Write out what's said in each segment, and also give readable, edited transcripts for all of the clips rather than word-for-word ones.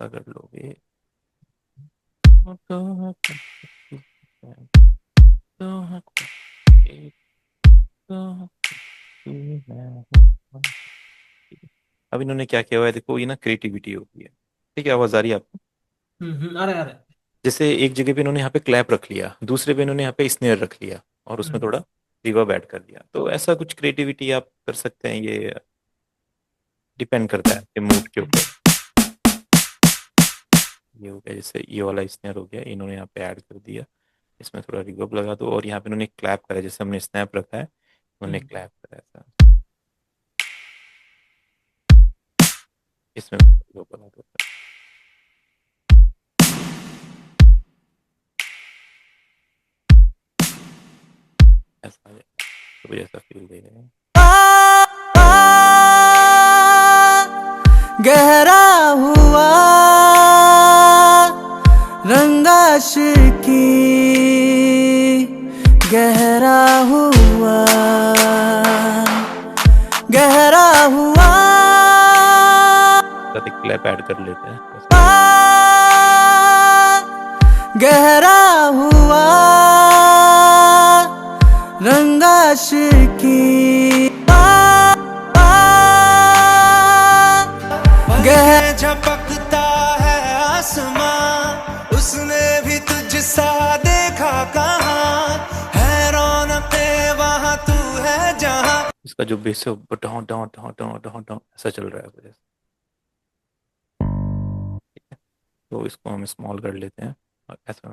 ऐसा कर लोगे अब इन्होंने क्या किया हुआ है, देखो ये ना क्रिएटिविटी होती है। ठीक है, आवाज आ रही है आपको? अरे अरे। जैसे एक जगह पे इन्होंने यहाँ पे क्लैप रख लिया, दूसरे पे इन्होंने यहाँ पे स्नेयर रख लिया, और उसमें हम्म थोड़ा रिवर्ब ऐड कर दिया। तो ऐसा कुछ क्रिएटिविटी आप कर सकते हैं, ये डिपेंड करता है आपके मूड के ऊपर। ये हो गया, जैसे ये वाला स्नेयर हो गया, इन्होंने यहाँ पे ऐड कर दिया। इसमें थोड़ा रिवर्ब लगा दो, और यहाँ पे इन्होंने क्लैप करा, जैसे हमने स्नैप रखा है, उन्होंने हम्म क्लैप करा ऐसा। इसमें रिवर्ब लगा दो, ऐसा आ जाएगा। तो कुछ ऐसा फील दे रहे हैं। गहरा हुआ रंगाश की गहरा हुआ गहरा हुआ साथ एक क्लैप ऐड कर लेते हैं बस। गहरा हुआ रंगाश की गहरा झपकता है आसमां उसने भी तुझसा देखा कहाँ है रौनके वहाँ तू है जहाँ। इसका जो बेस है वो down down down down down down ऐसा चल रहा है वजह से। तो इसको हम स्मॉल कर लेते हैं और ऐसा।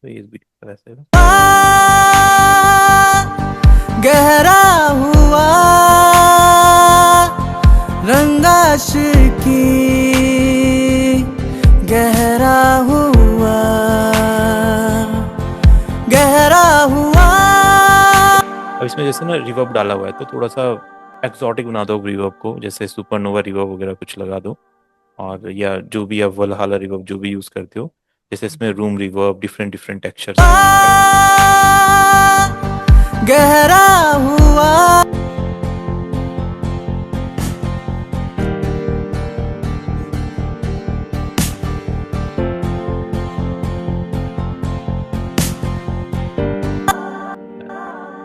तो इस बीट पर ऐसे गहरा हुआ रंगाश की गहरा हुआ गहरा हुआ। अब इसमें जैसे ना रिवर्ब डाला हुआ है, तो थोड़ा सा एक्सोटिक बना दो रिवर्ब को, जैसे सुपरनोवा रिवर्ब वगैरह कुछ लगा दो। और या जो भी आप वलहाला रिवर्ब जो भी यूज करते हो, जैसे इसमें room reverb, different different textures. गहरा हुआ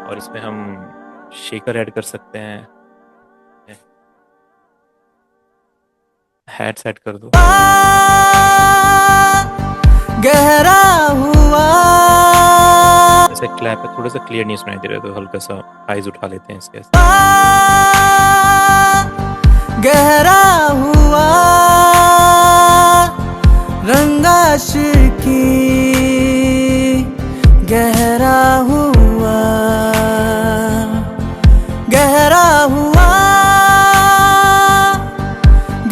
और इसमें हम शेकर ऐड कर सकते हैं, हैट सेट कर दो। गहरा हुआ जैसे क्लैप है, थोड़ा सा क्लियर नहीं सुनाई दे रहा, तो हल्का सा आइज उठा लेते हैं इसके। गहरा हुआ रंगाश की गहरा हुआ गहरा हुआ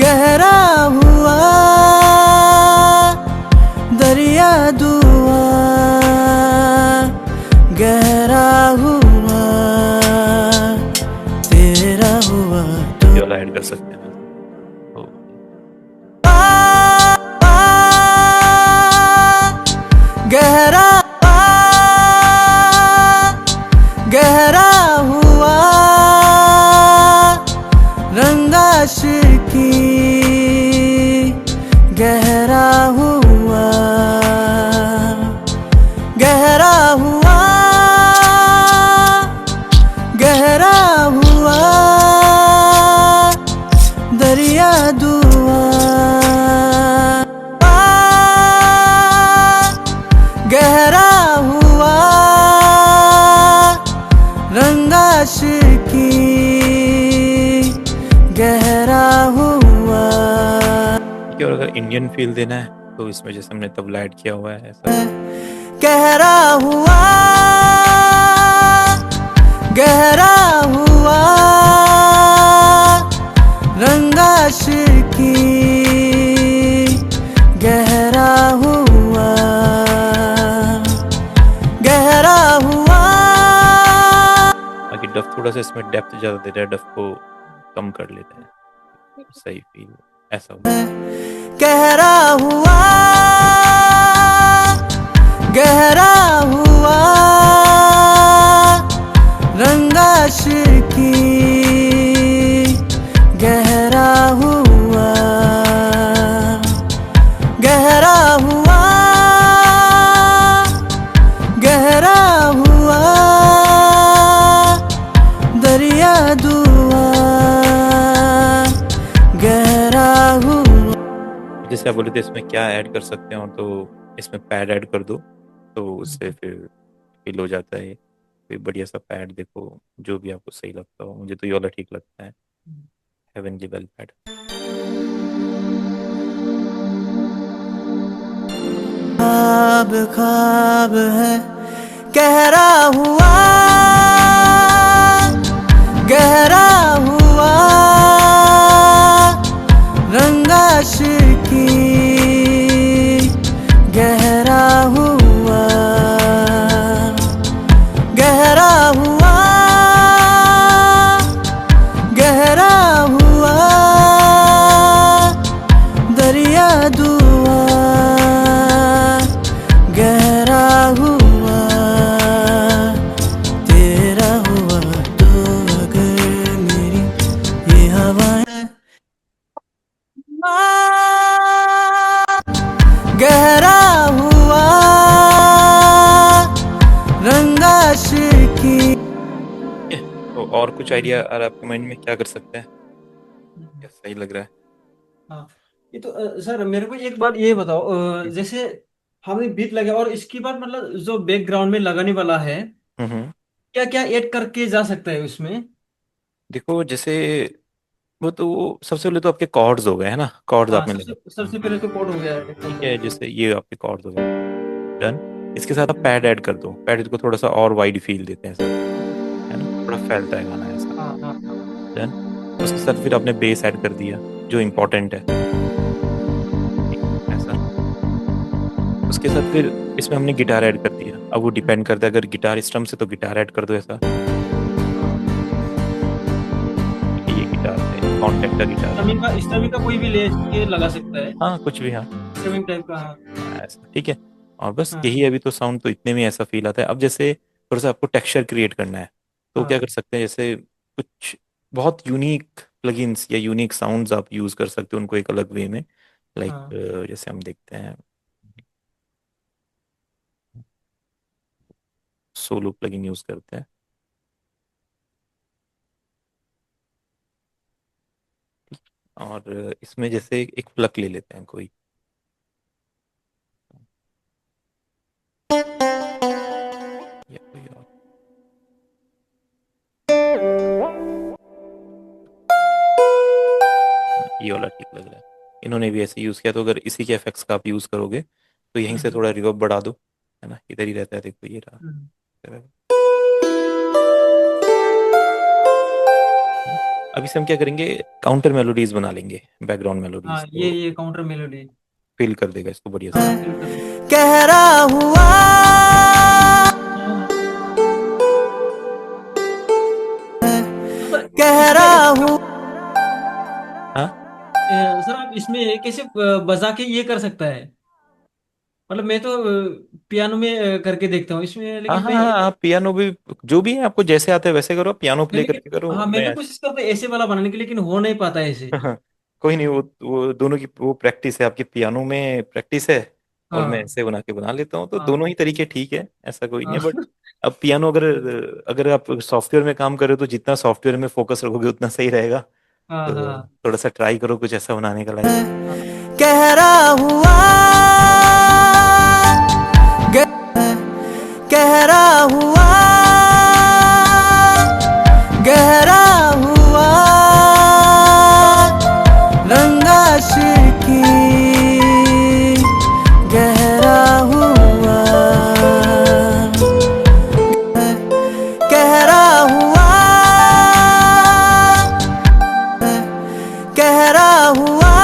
गहरा हुआ दरिया दुआ गहरा हुआ तेरा हुआ तो ये वाला ऐड कर सकते हैं तो। गहरा गहरा हुआ रंगाश की गहरा हुआ गहरा हुआ गहरा हुआ दरिया दुआ गहरा हुआ रंगाश की गहरा हुआ। ठीक है, और अगर इंडियन फील देना है तो इसमें जैसे हमने तबला ऐड किया हुआ है ऐसा। गहरा हुआ गहरा हुआ रंगाश की गहरा हुआ गहरा हुआ। बाकी डफ थोड़ा सा इसमें डेप्थ ज़्यादा दे रहा है, डफ को कम कर लेते हैं, सही फील। ऐसा होगा। गहरा हुआ, गहरा हुआ रंग आशिकी, गहरा हुआ, गहरा हुआ, गहरा हुआ दरिया दुआ, गहरा हुआ। जैसे आप बोले थे इसमें क्या ऐड कर सकते हैं, और तो इसमें पैड ऐड कर दो तो उससे फिर फिल हो जाता है। कोई बढ़िया सा पैड देखो, जो भी आपको सही लगता हो। मुझे तो ये वाला ठीक लगता है, हेवनली वेल पैड। ख्वाब ख्वाब है, गहरा हुआ, गहरा हुआ रंग आशिकी, गहरा हुआ, गहरा हुआ, गहरा हुआ दरिया दुआ, गहरा हुआ तेरा हुआ तो अगर मेरी ये हवाएं, गहरा हुआ रंग आशिकी। तो और कुछ आइडिया और आपके माइंड में क्या कर सकते हैं, क्या सही लग रहा है? हाँ, ये तो सर मेरे को एक बात ये बताओ, जैसे हमने बीट लगा और इसके बाद मतलब जो बैकग्राउंड में लगाने वाला है, हम्म। क्या क्या ऐड करके जा सकता है उसमें? देखो जैसे वो सबसे पहले तो आपके कॉर्ड्स हो गए है ना, कॉर्ड्स हाँ, आपने सबसे लगा। सबसे पहले तो कोड हो गया है ठीक एकदम। है, जैसे ये आपके कॉर्ड्स हो गए, डन। इसके साथ आप पैड ऐड कर दो, पैड को थोड़ा सा और वाइड फील देते हैं सर, है ना, थोड़ा फैलता है गाना ऐसा। हाँ हाँ डन। उसके साथ फिर आपने बेस ऐड कर दिया, जो इम्पोर्टेंट है, ऐसा। उसके साथ फिर इसमें हमने गिटार ऐड कर दिया। अब वो डिपेंड करता है, अगर गिटार स्ट्रम से तो गिटार ऐड कर दो ऐसा। ये गिटार है, कॉन्टेक्ट का गिटार है। स्टमिंग का कोई भी ले के लगा सकता है, हाँ कुछ भी, हाँ स्टमिंग टाइप का। हाँ ऐसा ठीक है। और बस हाँ यही, अभी तो साउंड तो इतने में ऐसा फील आता है। अब जैसे थोड़ा सा आपको टेक्सचर क्रिएट करना है, तो क्या हाँ कर सकते हैं, जैसे कुछ बहुत यूनिक प्लगइन्स या यूनिक साउंड्स आप यूज कर सकते हो उनको एक अलग वे में। लाइक हाँ जैसे हम देखते हैं, सोलो प्लगइन यूज करते हैं। और इसमें जैसे एक प्लग ले लेते हैं कोई, या कोई और, ये वाला ठीक लग रहा है। इन्होंने भी ऐसे यूज किया, तो अगर इसी के इफेक्ट्स का आप यूज करोगे तो यहीं से हम्म, थोड़ा रिवर्ब बढ़ा दो, है ना, इधर ही रहता है, देखो ये रहा। हम्म। अब इसे हम क्या करेंगे, काउंटर मेलोडीज बना लेंगे, बैकग्राउंड हाँ, मेलोडीज, तो ये काउंटर मेलोडी। फिल कर देगा इसको बढ़िया से। हाँ, फिल कर दे। गहरा हुआ, तो सर गहरा इसमें हुआ, हाँ सर आप इसमें कैसे बजा के ये कर सकता है? मतलब मैं तो पियानो में करके देखता हूँ इसमें, हाँ लेकिन हाँ मैं हाँ हाँ, पियानो भी, जो भी है आपको जैसे आता है वैसे करो, पियानो मैं प्ले लेकिन करके करो। हाँ, मैं मैं तो कोशिश करता हूँ ऐसे वाला बनाने की, लेकिन हो नहीं पाता ऐसे। कोई नहीं, वो दोनों की वो प्रैक्टिस है, आपकी पियानो में प्रैक्टिस है और मैं हाँ ऐसे बना के बना लेता हूँ, तो हाँ दोनों ही तरीके ठीक है, ऐसा कोई नहीं हाँ है। बट अब पियानो अगर अगर आप सॉफ्टवेयर में काम कर रहे हो तो जितना सॉफ्टवेयर में फोकस रखोगे उतना सही रहेगा। हाँ तो हाँ थोड़ा सा ट्राई करो कुछ ऐसा बनाने का लाइक। हाँ गहरा हुआ, गहरा हुआ, गहरा हुआ रंग आशिकी, गहरा हुआ, गहरा हुआ, गहरा हुआ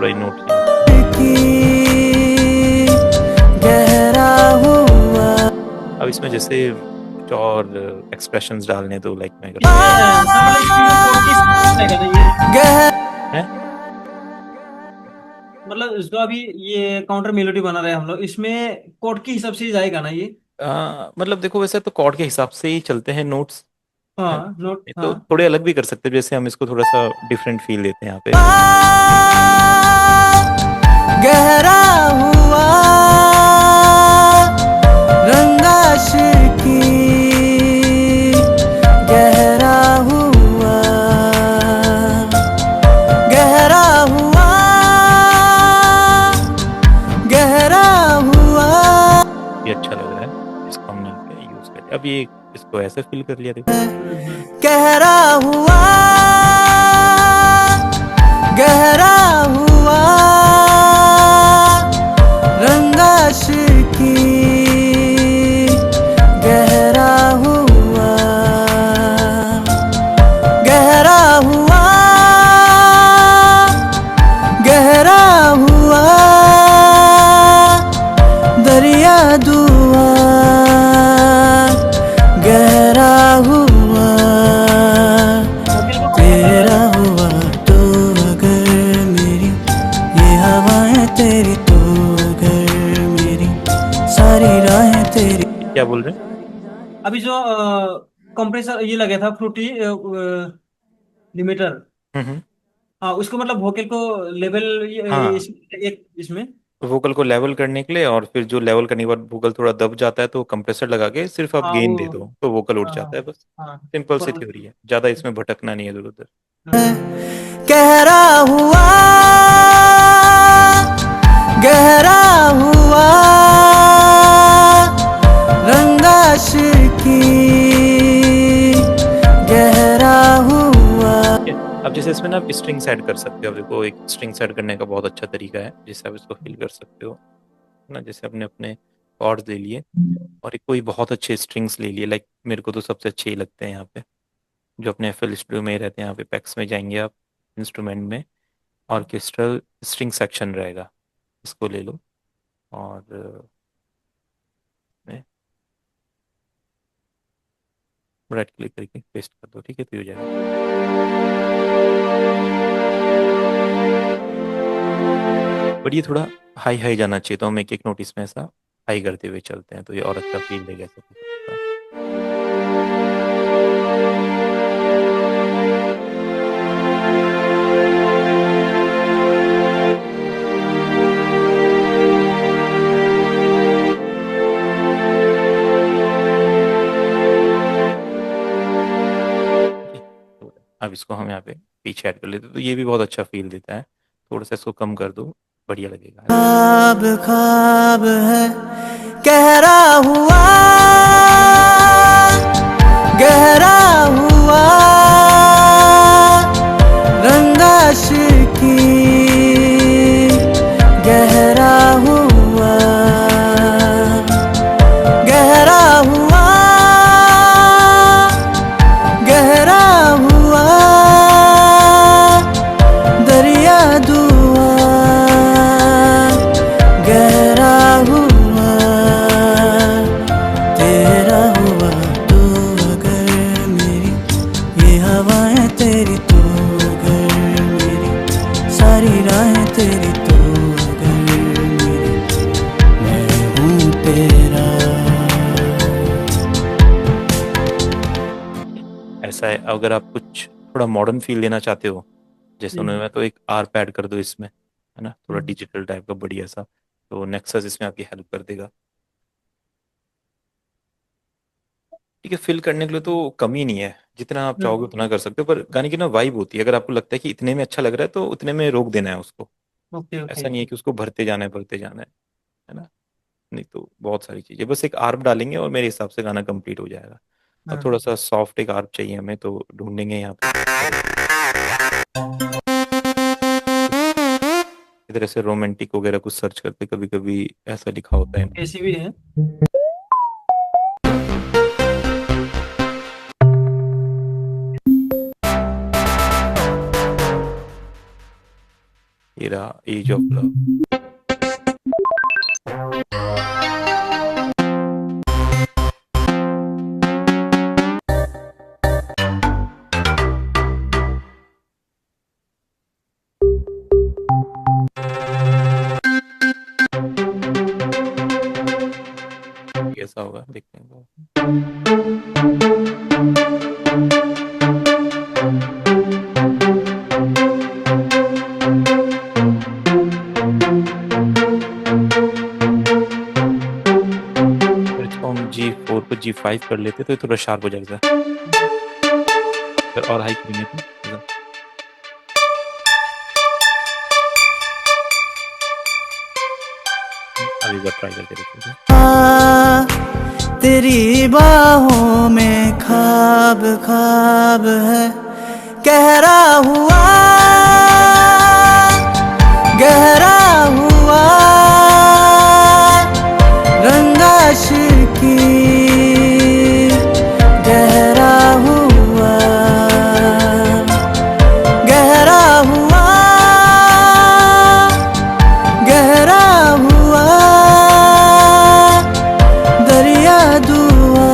थोड़ा नोट चेंज। की गहरा हुआ अब इसमें जैसे कुछ और एक्सप्रेशंस डालने तो लाइक मैं इसमें सर मतलब इसमें जो कोड की रहेगा ना ये, गहरा है मतलब जो अभी ये काउंटर मेलोडी बना रहे हैं हम लोग, इसमें कोड के हिसाब से ही जाएगा ना ये। मतलब देखो वैसे तो कॉर्ड के हिसाब से ही चलते हैं नोट्स, है ना। हाँ नोट, नहीं तो हाँ। थोड़े अलग भी कर सकते हैं, जैसे हम इसको थोड़ा सा डिफरेंट फील देते हैं यहाँ पे। गहरा हुआ रंगाश की गहरा हुआ गहरा हुआ गहरा हुआ ये अच्छा लग रहा है, इसको हमने यहाँ पे यूज कर लिया। अब ये इसको ऐसे फील कर लिया, देखो। गहरा हुआ गहरा हुआ रंगाश की गहरा हुआ गहरा हुआ गहरा हुआ दरिया दुआ गहरा हुआ तेरा हुआ तो अगर मेरी ये हवाएं तेरी तो अगर मेरी सारी राहें तेरी क्या बोल रहे हैं? अभी जो कंप्रेसर ये लगा था फ्रूटी लिमिटर, हम्म। हाँ उसको मतलब वोकल को लेवल हाँ, एक इसमें। वोकल को लेवल करने के लिए, और फिर जो लेवल करने के बाद वोकल थोड़ा दब जाता है तो कंप्रेसर लगा के सिर्फ आप हाँ गेन वो, दे दो तो वोकल उठ हाँ जाता है, बस। हाँ सिंपल सी ऊपर। थ्योरी है, ज्यादा इसमें भटकना नहीं है इधर उधर। गहरा हुआ गहरा हुआ रंगाश की गहरा हुआ ठीक है। अब जैसे इसमें ना आप स्ट्रिंग्स ऐड कर सकते हो। अब देखो एक स्ट्रिंग्स ऐड करने का बहुत अच्छा तरीका है जिससे आप इसको फील कर सकते हो, है ना। जैसे अपने अपने कॉर्ड्स ले लिए और एक कोई बहुत अच्छे स्ट्रिंग्स ले लिए, लाइक मेरे को तो सबसे अच्छे ही लगते हैं यहाँ पे जो अपने एफएल स्टूडियो में ही रहते हैं। यहाँ पे पैक्स में जाएंगे आप, इंस्ट्रूमेंट में ऑर्केस्ट्रल स्ट्रिंग सेक्शन रहेगा, इसको ले लो और राइट क्लिक करके पेस्ट कर दो, ठीक है, तो ये हो जाएगा। बट ये थोड़ा हाई हाई जाना चाहिए, तो हम एक एक नोटिस में ऐसा हाई करते हुए चलते हैं तो ये और अच्छा फील देगा ऐसा कुछ होता है। तो अब इसको हम यहाँ पे पीछे ऐड कर लेते हैं तो ये भी बहुत अच्छा फील देता है। थोड़ा सा इसको कम कर दो, बढ़िया लगेगा। ख्वाब ख्वाब है गहरा हुआ गहरा हुआ रंगाश की गहरा हुआ गहरा हुआ गहरा हुआ दरिया दुआ गहरा हुआ तेरा हुआ तो अगर मेरी ये हवाएं तेरी तो अगर मेरी सारी राहें तेरी तो अगर मेरी मैं हूँ तेरा ऐसा है। अगर आप कुछ थोड़ा मॉडर्न फील लेना चाहते हो, जैसे हम्म, उन्होंने, तो एक आर्प ऐड कर दो इसमें, है ना, थोड़ा डिजिटल टाइप का बढ़िया सा, तो नेक्सस इसमें आपकी हेल्प कर देगा। ठीक है, फिल करने के लिए तो कमी नहीं है, जितना आप चाहोगे उतना कर सकते हो, पर गाने की ना वाइब होती है, अगर आपको लगता है कि इतने में अच्छा लग रहा है तो उतने में रोक देना है उसको। Okay okay. ऐसा नहीं है कि उसको भरते जाना है ना। नहीं तो बहुत सारी चीजें, बस एक आर्प डालेंगे और मेरे हिसाब से गाना कंप्लीट हो जाएगा। अब हाँ थोड़ा सा सॉफ्ट एक आर्प चाहिए हमें, तो ढूंढेंगे यहाँ पे। इधर ऐसे रोमांटिक वगैरह कुछ सर्च करते कभी कभी ऐसा लिखा होता है। ऐसी भी है। ये रहा एज ऑफ लव। कैसा होगा देखने को। अगर इसको हम G4 को G5 कर लेते तो ये थोड़ा शार्प हो जाएगा। और हाई करेंगे तो अभी बार ट्राई करके देखते हैं। तेरी बाहों में ख्वाब ख्वाब है, गहरा हुआ गहरा हुआ रंगाश की, गहरा हुआ गहरा हुआ गहरा हुआ दरिया दुआ,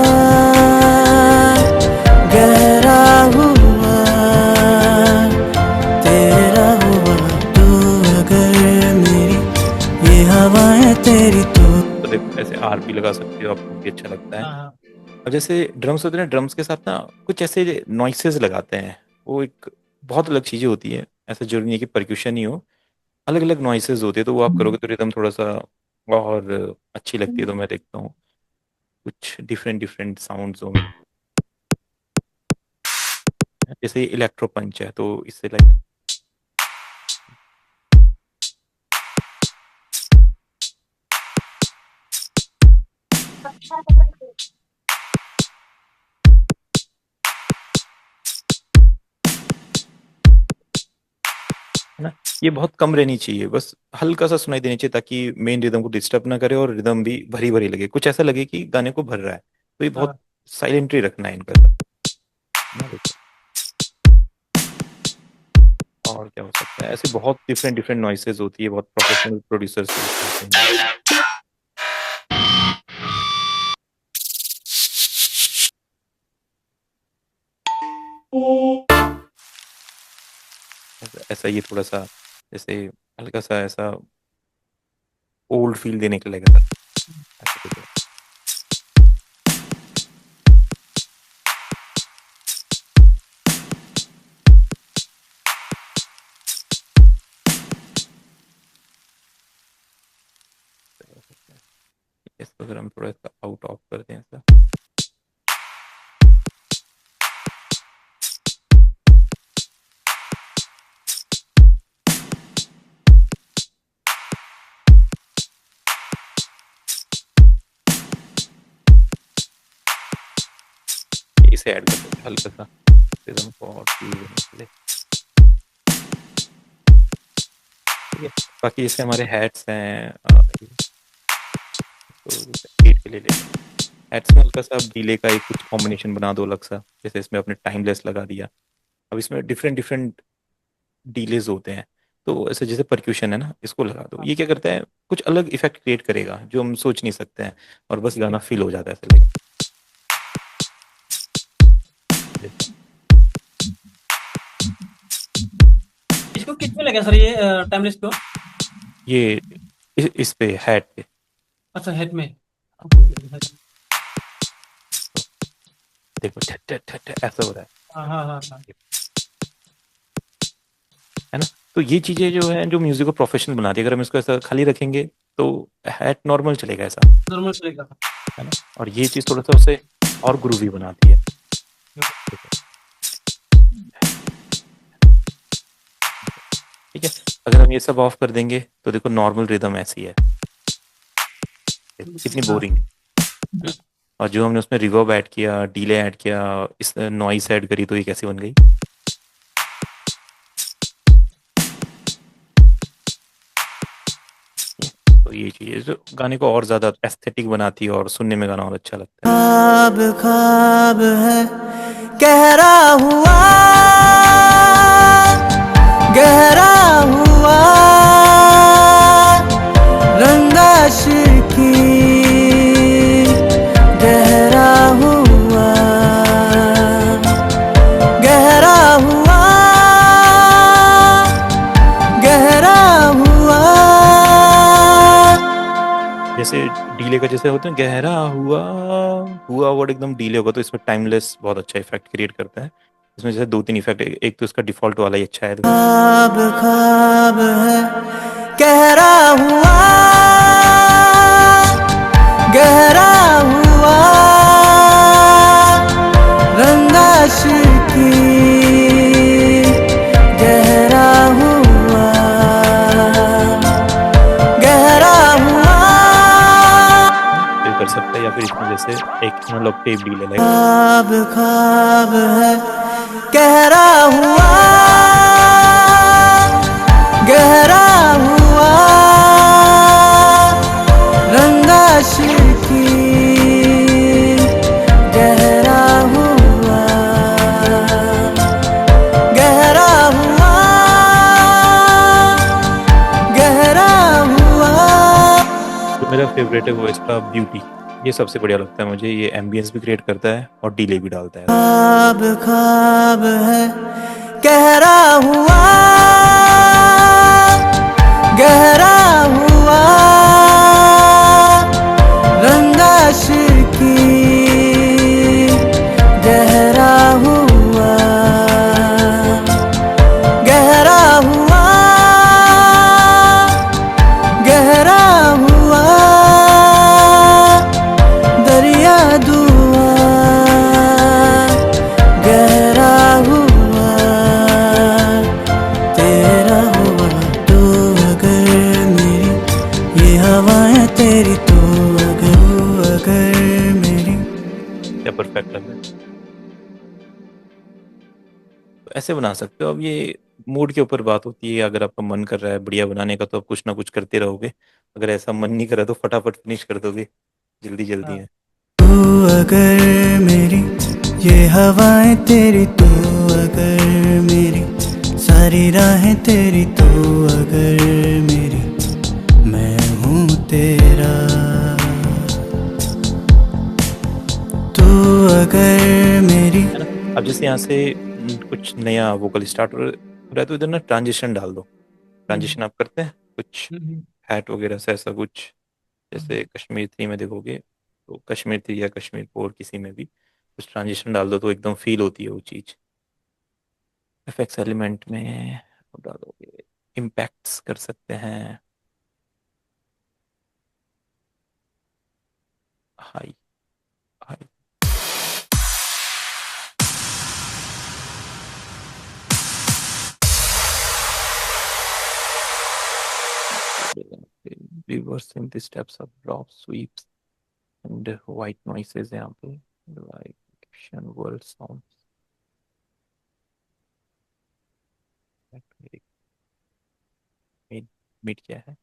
गहरा हुआ तेरा हुआ तू अगर मेरी, ये हवाएं तेरी तो देखो ऐसे आर भी लगा सकते हो, आपको भी अच्छा लगता है। हाँ और जैसे ड्रम्स होते हैं ना, ड्रम्स के साथ ना कुछ ऐसे नॉइसेस लगाते हैं, वो एक बहुत अलग चीजें होती है। ऐसा जरूरी नहीं है कि परक्यूशन ही हो, अलग अलग नॉइसेस होते हैं, तो वो आप करोगे तो रिदम थोड़ा सा और अच्छी लगती है। तो मैं देखता हूँ कुछ डिफरेंट डिफरेंट साउंड्स होंगे, जैसे इलेक्ट्रो पंच है तो इससे लाइक है ना, ये बहुत कम रहनी चाहिए, बस हल्का सा सुनाई देनी चाहिए ताकि मेन रिदम को डिस्टर्ब ना करे और रिदम भी भरी भरी लगे, कुछ ऐसा लगे कि गाने को भर रहा है। तो ये बहुत हाँ साइलेंटली रखना है इनका ना, देखो। और क्या हो सकता है, ऐसे बहुत डिफरेंट डिफरेंट नॉइसेज होती है, बहुत प्रोफेशनल प्रोड्यूसर्स यूज करते हैं। ऐसा ये थोड़ा सा जैसे हल्का सा ऐसा ओल्ड फील देने के लिए लगा था। ऐसा कुछ है। इसको अगर हम थोड़ा सा आउट ऑफ कर दें ऐसा, इसे ऐड कर देते हैं हल्का सा रिदम को और फील देने के लिए। ठीक है, बाकी जैसे हमारे हैट्स हैं तो बीट के लिए ले हैट्स में हल्का सा डीले का एक कुछ कॉम्बिनेशन बना दो अलग सा, जैसे इसमें अपने टाइमलेस लगा दिया। अब इसमें डिफरेंट डिफरेंट डीलेज होते हैं, तो ऐसे जैसे परक्यूशन है ना, इसको लगा दो, ये क्या करता है कुछ अलग इफेक्ट क्रिएट करेगा जो हम सोच नहीं सकते हैं, और बस गाना फील हो जाता है ऐसे लगे। इसको कितने लगे सर ये टाइमलेस को? ये इस पे हैट पे अच्छा हेड में। देखो ठट ठट ठट ठट ऐसा हो रहा हाँ हाँ हाँ हाँ है ना। तो ये चीजें जो है जो म्यूजिक को प्रोफेशनल बनाती है, अगर हम इसको ऐसा खाली रखेंगे तो हैट नॉर्मल चलेगा ऐसा, नॉर्मल चलेगा। है ना। और ये चीज थोड़ा सा उसे और ग्रूवी बनाती है। ठीक है, अगर हम ये सब ऑफ कर देंगे तो देखो नॉर्मल रिदम ऐसी है, कितनी बोरिंग। और जो हमने उसमें रिवर्ब ऐड किया, डीले ऐड किया, इस नॉइस ऐड करी, तो ये कैसी बन गई। तो ये चीज जो गाने को और ज्यादा एस्थेटिक बनाती है और सुनने में गाना और अच्छा लगता है। ख्वाब ख्वाब है, गहरा हुआ गहरा हुआ गहरा हुआ। जैसे डीले का जैसे होता है गहरा हुआ, हुआ वर्ड एकदम डीले होगा तो इसमें टाइमलेस बहुत अच्छा इफेक्ट क्रिएट करता है। इसमें जैसे दो तीन इफेक्ट, एक तो इसका डिफॉल्ट वाला ही अच्छा है। ख्वाब ख्वाब है गहरा हुआ, गहरा हुआ रंगाश की, गहरा हुआ, गहरा हुआ। तो ये कर सकता है, या फिर इसमें जैसे एक मतलब टेप डीले लाइक। ख्वाब ख्वाब है गहरा हुआ, गहरा हुआ रंगाश की, गहरा हुआ, गहरा हुआ, गहरा हुआ। जो मेरा फेवरेट है वो इसका ब्यूटी, ये सबसे बढ़िया लगता है मुझे। ये एम्बियंस भी क्रिएट करता है और डीले भी डालता है। ख्वाब ख्वाब है गहरा हुआ, गहरा हुआ रंगाश की, गहरा हुआ, गहरा हुआ, गहरा हुआ दरिया दुआ, गहरा हुआ तेरा हुआ। तो अगर मेरी ये हवाएं तेरी, तो अगर मेरी। क्या परफेक्ट लग रहा है। तो ऐसे बना सकते हो। अब ये मूड के ऊपर बात होती है, अगर आपका मन कर रहा है बढ़िया बनाने का तो आप कुछ ना कुछ करते रहोगे, अगर ऐसा मन नहीं कर रहा तो फटाफट फिनिश कर दोगे, जल्दी जल्दी हाँ। है। तू अगर मेरी ये हवाएं तेरी, तू अगर मेरी सारी राहें तेरी, तो अगर मेरी मैं हूँ तेरा। तू अगर मेरी। है ना। अब जैसे यहाँ से कुछ नया वोकल स्टार्ट हो रहा है तो इधर ना ट्रांजिशन डाल दो। ट्रांजिशन हम्म, आप करते हैं कुछ हम्म, हैट वगैरह से ऐसा कुछ, हम्म। जैसे कश्मीर थ्री में देखोगे तो कश्मीर थ्री या कश्मीर फोर किसी में भी कुछ ट्रांजिशन डाल दो तो एकदम फील होती है वो चीज़। एफएक्स एलिमेंट में अब डालोगे, इम्पैक्ट्स कर सकते हैं, high high. Reverse synth steps of drop sweeps and white noises यहाँ पे, like Egyptian world sounds। Mid mid क्या है,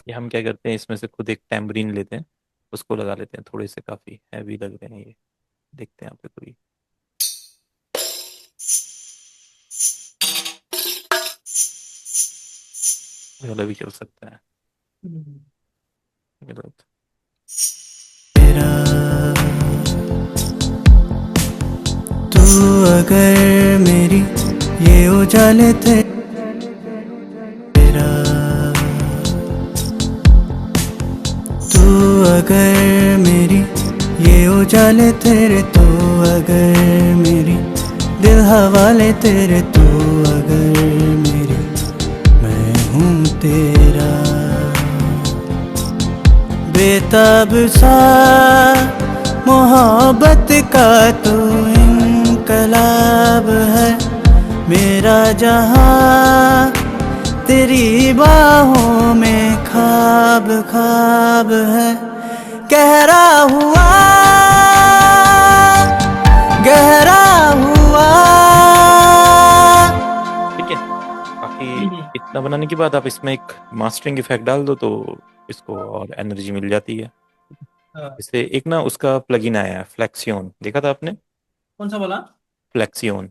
ये हम क्या करते हैं इसमें से खुद एक टैम्बरीन लेते हैं, उसको लगा लेते हैं, थोड़े से काफी हैवी लग रहे हैं ये। देखते हैं यहाँ पे कोई, ये वाला भी चल सकता है। हम्म। गलत। तू अगर मेरी ये उजाले तेरा, तू अगर मेरी ये उजाले तेरे, तो अगर मेरी दिल हवाले तेरे, तो अगर मेरी मैं हूँ तेरा। बेताब सा मोहब्बत का तो इनकलाब है, मेरा जहां तेरी बाहों में ख्वाब ख्वाब है, गहरा हुआ, गहरा हुआ। ठीक है। बाकी हम्म। इतना बनाने के बाद आप इसमें एक मास्टरिंग इफेक्ट डाल दो तो इसको और एनर्जी मिल जाती है। हाँ। जैसे एक ना उसका प्लगइन आया है फ्लेक्सियन, देखा था आपने? कौन सा वाला? फ्लेक्सियन,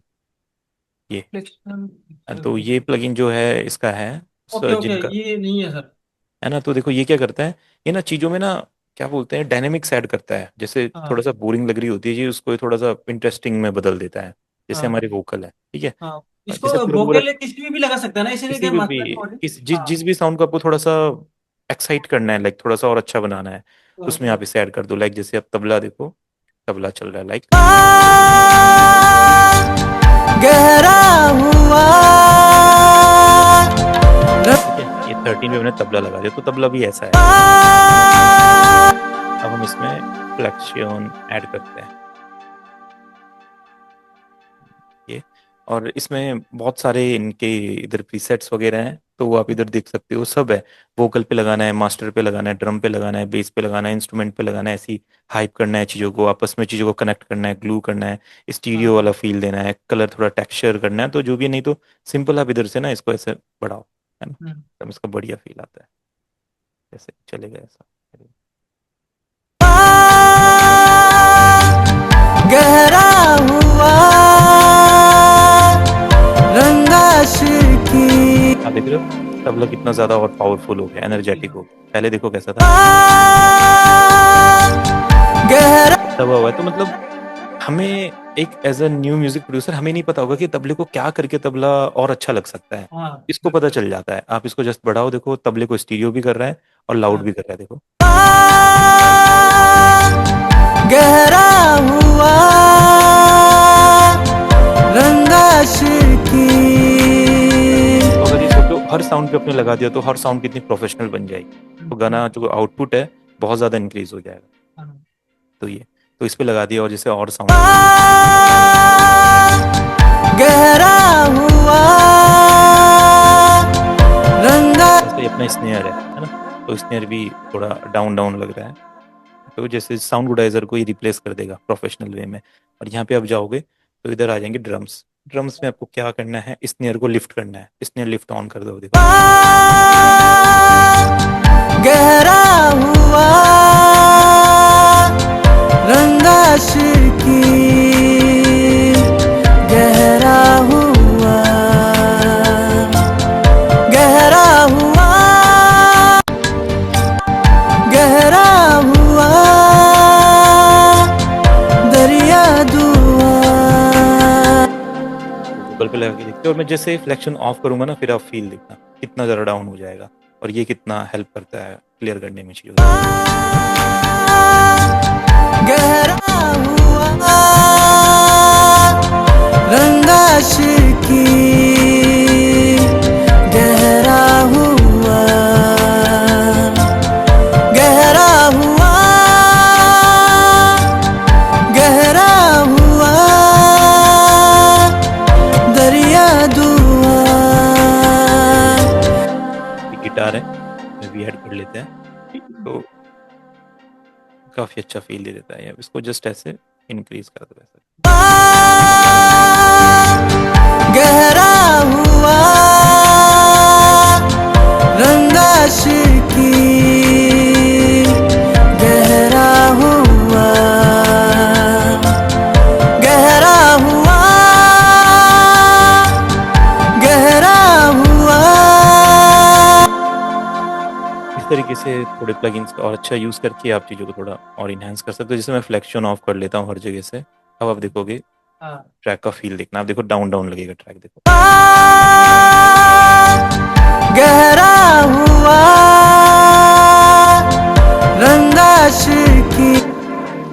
ये फ्लेक्शन। तो ये प्लगइन जो है इसका है ओके ओके, जिनका, ये नहीं है सर। है ना। तो देखो ये क्या करता है, ये ना चीज़ों में ना क्या बोलते हैं डायनेमिक्स ऐड करता है, जैसे थोड़ा हाँ। सा बोरिंग लग रही होती है जी उसको ये थोड़ा सा इंटरेस्टिंग में बदल देता है। जैसे हाँ हमारे वोकल है, ठीक है। हाँ, इसको जैसे पूरा पूरा वोकल किसी भी लगा सकता है ना, इसीलिए किसी क्या भी मास्टर थोड़े। किस जिस हाँ जिस भी साउंड को आपको थोड़ा सा एक्साइट करना है, लाइक थोड़ा सा और अच्छा बनाना है, हाँ, उसमें आप इसे ऐड कर दो। लाइक जैसे अब तबला देखो, तबला चल रहा है लाइक, गहरा हुआ ठीक है। ये 13 पे मैंने तबला लगा दिया, तो तबला भी ऐसा है। अब हम इसमें फ्लेक्शन ऐड करते हैं, ये। और इसमें बहुत सारे इनके इधर प्रीसेट्स वगैरह हैं, तो वो आप इधर देख सकते हो, सब है। वोकल पे लगाना है, मास्टर पे लगाना है, ड्रम पे लगाना है, बेस पे लगाना है, इंस्ट्रूमेंट पे लगाना है, ऐसी हाइप करना है चीज़ों को, आपस में चीज़ों को कनेक्ट करना है, ग्लू करना है, हाँ। स्टीरियो वाला फील देना है, कलर थोड़ा टेक्सचर करना है, तो जो भी है, नहीं तो सिंपल आप इधर से ना इसको ऐसे बढ़ाओ, है ना, हम्म। तब इसका बढ़िया फील आता है, जैसे चलेगा ऐसा। गहरा हुआ रंगा शिर की आप देख रहे हो तबला कितना ज्यादा और पावरफुल हो गया, एनर्जेटिक हो गया, पहले देखो कैसा था। गहरा दबा हुआ है, तो मतलब हमें एक as a new music producer हमें नहीं पता होगा कि तबले को क्या करके तबला और अच्छा लग सकता है। हाँ इसको पता चल जाता है, आप इसको जस्ट बढ़ाओ, देखो तबले को स्टीरियो भी कर रहा है और लाउड हाँ भी कर रहा है, देखो। गहरा हुआ रंगा शिर की तो अगर ये सोचो हर साउंड पे अपने लगा दिया, तो हर साउंड कितनी प्रोफेशनल बन जाएगी, तो गाना जो आउटपुट है बहुत ज्यादा इंक्रीज हो जाएगा। हाँ। तो ये, तो इस पे लगा दिया, और जैसे और साउंड गहरा हुआ रंगा जैसे ये अपना स्नेयर है ना, तो स्नेयर भी थोड़ा डाउन डाउन लग रहा है, तो जैसे साउंड गुडाइजर को ही रिप्लेस कर देगा प्रोफेशनल वे में। और यहाँ पे आप जाओगे तो इधर आ जाएंगे ड्रम्स। ड्रम्स में आपको क्या करना है, स्नेयर को लिफ्ट करना है, स्नेयर लिफ्ट ऑन कर दो, देखो। गहरा हुआ रंगा शिर की गहरा हुआ गहरा हुआ गहरा हुआ दरिया दुआ गूगल पे लगा के देखते हो, और मैं जैसे फ्लेक्शन ऑफ करूंगा ना, फिर आप फील देखना कितना ज़्यादा डाउन हो जाएगा, और ये कितना हेल्प करता है क्लियर करने में चीज़ों को। गहरा हुआ रंगा शिर की गहरा हुआ गहरा हुआ गहरा हुआ दरिया दुआ गिटार है, मैं भी ऐड कर लेते हैं, तो काफ़ी अच्छा फील दे देता है। अब इसको जस्ट ऐसे इंक्रीज कर दो ऐसे। गहरा हुआ रंगा शिर की गहरा हुआ गहरा हुआ गहरा हुआ इस तरीके से थोड़े प्लगइन्स का और अच्छा यूज़ करके आप चीज़ों को थोड़ा और इन्हांस कर सकते हो। जैसे मैं फ्लेक्शन ऑफ कर लेता हूँ हर जगह से, अब आप देखोगे हाँ ट्रैक का फील देखना, आप देखो डाउन डाउन लगेगा ट्रैक, देखो। गहरा हुआ रंगा शिर की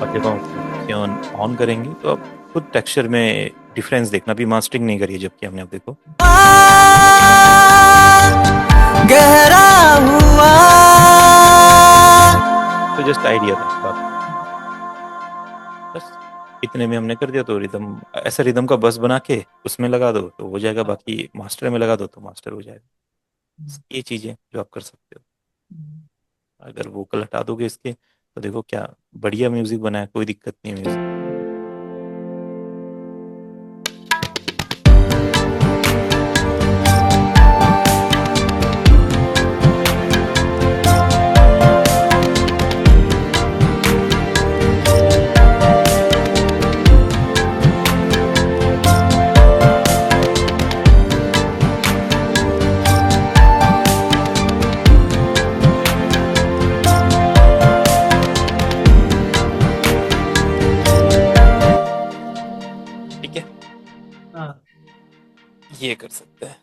और जब हम फ्लेक्शन ऑन करेंगे तो आप खुद टेक्सचर में डिफरेंस देखना, भी मास्टरिंग नहीं करिए जबकि हमने, अब देखो। गहरा हुआ तो जस्ट आइडिया था बात, बस इतने में हमने कर दिया। तो रिदम, ऐसा रिदम का बस बना के उसमें लगा दो तो हो जाएगा, हाँ। बाकी मास्टर में लगा दो तो मास्टर हो जाएगा। ये चीज़ें जो आप कर सकते हो। अगर वोकल हटा दोगे इसके, तो देखो क्या बढ़िया म्यूजिक बना है, कोई दिक्कत नहीं है म्यूजिक। ये कर सकते हैं।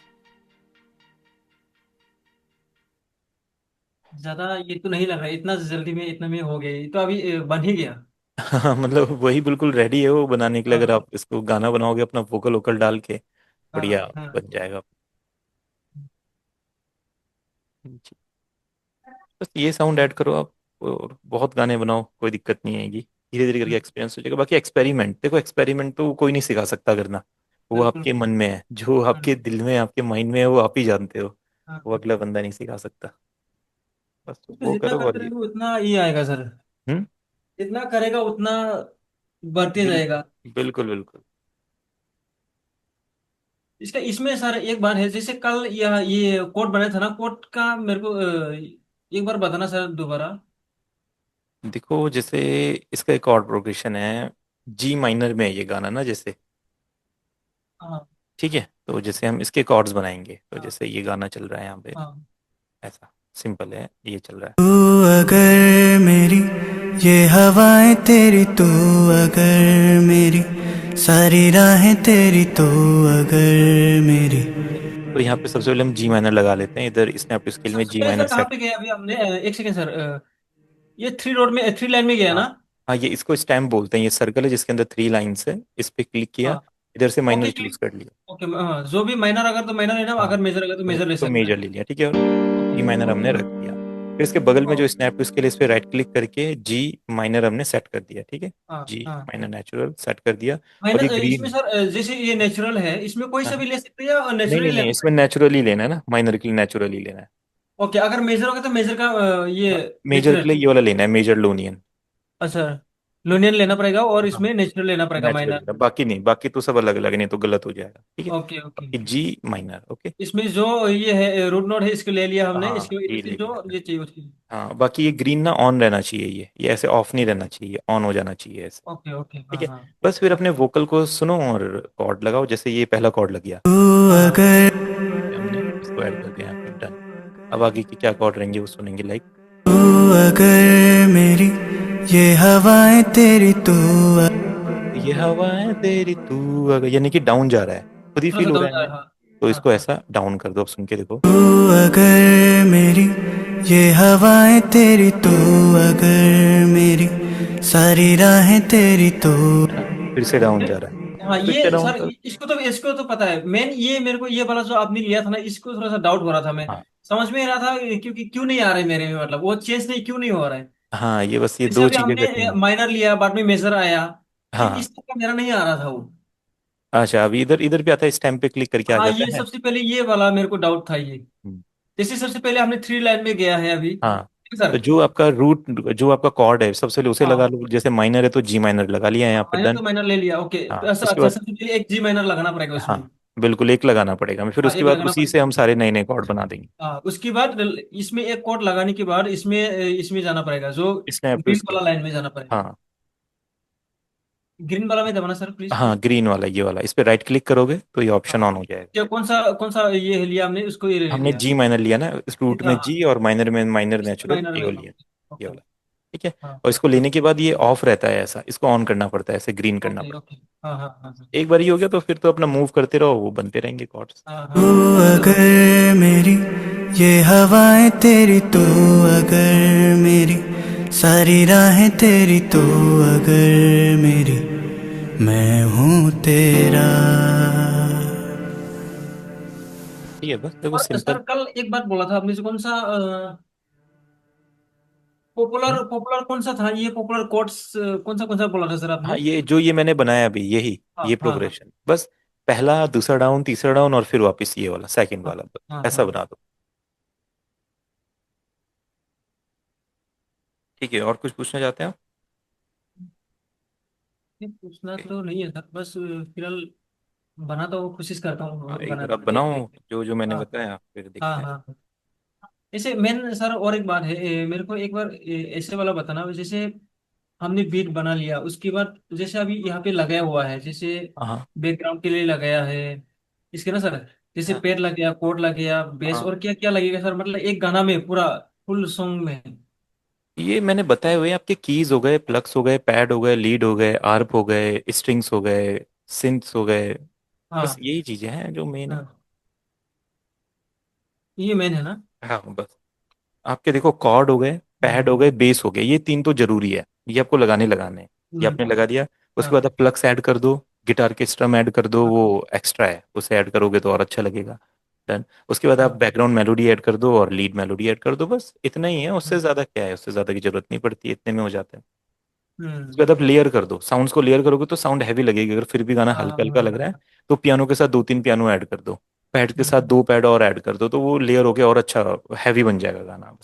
ज्यादा ये तो नहीं लग रहा है, इतना जल्दी में इतना में हो गया, ये तो अभी बन ही गया। हाँ मतलब वही बिल्कुल रेडी है वो बनाने के लिए, अगर हाँ आप इसको गाना बनाओगे अपना वोकल वोकल डाल के, बढ़िया हाँ हाँ। बन जाएगा। जी। बस ये साउंड ऐड करो आप, और बहुत गाने बनाओ, कोई दिक्कत नहीं आएगी। धीरे धीरे करके हम्म, एक्सपीरियंस हो जाएगा। बाकी एक्सपेरिमेंट, देखो एक्सपेरिमेंट तो कोई नहीं सिखा सकता करना, वो बिल्कुल आपके मन बिल्कुल। में है, जो हाँ आपके दिल में आपके माइंड में है वो आप ही जानते हो। हाँ। वो अगला बंदा नहीं सिखा सकता। बस उसमें वो जितना करो और करते ये। रहेंगे उतना ये आएगा सर। हम्म। जितना करेगा उतना बढ़ते जाएगा। बिल्कुल बिल्कुल बिल्कुल। इसका इसमें सर एक बार है, जैसे कल यह ये कोड बनाया था ना, कोड का मेरे को एक बार बताना सर दोबारा। देखो जैसे इसका एक और प्रोग्रेशन है, जी माइनर में है ये गाना ना जैसे, हाँ ठीक है, तो जैसे हम इसके कॉर्ड्स बनाएंगे, तो हाँ जैसे ये गाना चल रहा है यहाँ पे, हाँ। ऐसा सिंपल है, ये चल रहा है। तू अगर मेरी ये हवाएं तेरी, तू अगर मेरी सारी राहें तेरी, तो अगर मेरी। तो यहाँ पे सबसे पहले हम जी माइनर लगा लेते हैं, इधर स्नैप टू स्केल में सबसे जी पहले माइनर सर कहाँ सेट। पे गया अभी हमने, एक सेकंड सर, ये थ्री रोड में थ्री लाइन में गया हाँ ना। हाँ, ये इसको स्टैम्प बोलते हैं, ये सर्कल है जिसके अंदर 3 लाइन्स है, इस पे क्लिक किया, हाँ इधर से माइनर ओके चूज क्लिक। कर लिया। ओके हाँ, जो भी माइनर अगर तो माइनर लेना, हाँ अगर मेजर अगर तो मेजर ले तो सकते मेजर हैं। ले लिया, ठीक है, और ओके। जी माइनर हमने रख दिया। फिर इसके बगल में जो ओ, स्नैप टू स्केल है, इस पे राइट क्लिक करके जी माइनर हमने सेट कर दिया, ठीक है, हाँ जी हाँ। माइनर नेचुरल सेट कर दिया। और ये माइनर इसमें ग्रीन, सर जैसे ये नेचुरल है, इसमें कोई सा हाँ भी ले सकते हैं या नहीं नहीं नेचुरली नहीं, लेना इसमें पड़ेगा? नेचुरली लेना है ना, माइनर के लिए नेचुरली लेना है। ओके, अगर मेजर होगा तो मेजर का ये हाँ, मेजर के नेचुरल। लिए ये वाला लेना है, मेजर लोनियन। अच्छा, लोनियन लेना पड़ेगा और हाँ इसमें नेचुरल लेना पड़ेगा नेचुरल माइनर। लेना, बाकी नहीं, बाकी तो सब अलग अलग है, नहीं तो गलत हो जाएगा, ठीक है। Okay okay. बाकी जी माइनर, ओके। इसमें जो ये है रूट नोड है, इसको ले लिया हमने, हाँ इसकी वजह ये से ले लिया जो हमने। ये चाहिए उसकी। हाँ बाकी ये ग्रीन ना ऑन रहना चाहिए, ये ऐसे ऑफ नहीं रहना चाहिए, ऑन हो जाना चाहिए ऐसे, ओके ओके ठीक हाँ है। हाँ। बस फिर अपने वोकल को सुनो और कॉर्ड लगाओ, जैसे ये पहला कॉर्ड लग गया, तू हाँ हाँ। अगर हमने इसको ऐड कर दिया यहाँ पे, डन। अब आगे के क्या कॉर्ड रहेंगे वो सुनेंगे, लाइक तू अगर मेरी ये हवाएं तेरी, तू ये हवाएं तेरी तू अगर, यानी कि डाउन जा रहा है, खुद ही थोड़ा फील सा हो डाउन रहा है जा हमें। रहा है। तो हाँ इसको हाँ ऐसा डाउन कर दो, अब सुन के देखो। अगर मेरी ये हवाएं तेरी, तू अगर मेरी सारी राहें तेरी, तो है ना, फिर से डाउन हाँ। जा रहा है, हाँ, फिर से ये डाउन सर करो। इसको तो पता है मेन, ये मेरे को ये वाला जो आपने लिया था ना, इसको थोड़ा सा डाउट हो रहा था मैं, हाँ समझ में नहीं रहा था क्योंकि क्यों नहीं आ रहा है मेरे में, मतलब वो चेंज नहीं क्यों नहीं हो रहा है। हाँ, ये बस ये जैसे दो अभी चीजें करनी हमने है। माइनर लिया, बाद में मेजर आया, हाँ फिर हाँ। इस तरह का मेरा नहीं आ रहा था वो। अच्छा अभी इधर इधर भी आता है, स्टैम्प पे क्लिक करके आ हाँ, जाता ये है। सबसे पहले ये वाला मेरे को डाउट था ये। हम्म, जैसे सबसे पहले हमने थ्री लाइन में गया है अभी, हाँ ठीक है, सर। तो जो आपका रूट, जो आपका कॉर्ड है सबसे पहले उसे लगा हाँ लो, जैसे माइनर है तो जी माइनर लगा लिया है यहाँ पे, माइनर डन। तो माइनर ले लिया, ओके। हाँ अच्छा उसके अच्छा, बाद, सबसे पहले एक जी माइनर लगाना पड़ेगा हाँ उसमें। बिल्कुल एक लगाना पड़ेगा हमें, फिर हाँ, उसके एक बाद लगाना उसी से पड़ेगा। हम सारे नए नए कॉर्ड बना देंगे। हाँ, उसके बाद इसमें एक कोड लगाने के बाद इसमें इसमें जाना पड़ेगा, जो स्नैप टू ग्रीन स्केल, वाला लाइन में जाना पड़ेगा। हाँ ग्रीन वाला में दबाना सर, प्लीज हाँ प्लीज। ग्रीन वाला, ये वाला, इस पे राइट क्लिक करोगे तो ये ऑप्शन हाँ, ऑन हो जाएगा। क्या कौन सा ये लिया हमने, उसको ये ले हमने लिया। जी माइनर लिया ना, इस रूट हाँ में हाँ, जी, और माइनर में माइनर इसमें नेचुरल, माइनर ये में वाला था। लिया, ये ओके। वाला, ठीक है। हाँ और इसको हाँ। लेने के बाद ये ऑफ रहता है ऐसा, इसको ऑन करना पड़ता है, ऐसे ग्रीन करना ओके पड़ता ओके। हाँ हाँ हाँ हाँ है। एक बार ये हो गया तो फिर तो अपना मूव करते रहो, वो बनते रहेंगे कॉर्ड्स। हाँ तू हाँ। अच्छा तो अगर मेरी ये हवाएं तेरी, तू अगर मेरी सारी राहें तेरी, तो अगर मेरी मैं हूँ तेरा। ठीक है, बस देखो और सिंपल। सर कल एक बात बोला था आपने, जो कौन सा पॉपुलर पॉपुलर कौन सा था, ये पॉपुलर कोट्स कौन सा बोला था सर हाँ आपने? ये जो ये मैंने बनाया अभी, यही हाँ ये हाँ हाँ प्रोग्रेशन, बस पहला दूसरा डाउन तीसरा डाउन और फिर वापस ये वाला सेकंड हाँ वाला, बस हाँ ऐसा हाँ। बना दो। ठीक है, और कुछ पूछना चाहते हैं आप? नहीं, पूछना तो नहीं है सर, बस फिलहाल बना तो कोशिश करता हाँ हूँ एक बार आप बनाने की, बनाओ देखते। जो जो मैंने हाँ बताया, फिर हाँ देखते हैं। हाँ हाँ। ऐसे मेन सर और एक बात है, मेरे को एक बार ऐसे वाला बताना, जैसे हमने बीट बना लिया उसके बाद, जैसे अभी यहाँ पे लगाया हुआ है, जैसे हाँ बैकग्राउंड के लिए लगाया है इसके ना सर, जैसे हाँ पैड लग गया, कोड लग गया, बेस, हाँ, और क्या क्या लगेगा सर, मतलब एक गाना में पूरा फुल सॉन्ग में। ये मैंने बताए हुए आपके कीज हो गए, प्लग्स हो गए, पैड हो गए, लीड हो गए, आर्प हो गए, स्ट्रिंग्स हो गए, सिंथ्स हो गए, बस हाँ यही चीजें हैं जो मेन है। हाँ, ये मेन है ना। हाँ बस। आपके देखो कॉर्ड हो गए, पैड हो हम्म गए, बेस हो गए, ये तीन तो जरूरी है। ये आपको लगाने हैं। ये हम्म, आपने लगा दिया। उसके बाद हाँ आप प्लग्स ऐड कर दो। गिटार के स्ट्रम ऐड कर दो, वो हाँ एक्स्ट्रा है, उसे ऐड करोगे तो और अच्छा लगेगा। डन। उसके बाद आप हाँ बैकग्राउंड मेलोडी ऐड कर दो और लीड मेलोडी ऐड कर दो, बस इतना ही है। उससे हाँ, ज्यादा क्या है, उससे ज्यादा की जरूरत नहीं पड़ती, इतने में हो जाता है। उसके हम्म बाद आप लेयर कर दो, साउंड्स को लेयर करोगे तो साउंड हैवी लगेगी। अगर फिर भी गाना हाँ हल्का हल्का हाँ लग रहा है हाँ, तो पियानो के साथ दो तीन पियानो ऐड कर दो। पैड के साथ हम्म दो पैड और ऐड कर दो, तो वो लेयर होके और अच्छा हैवी बन जाएगा गाना।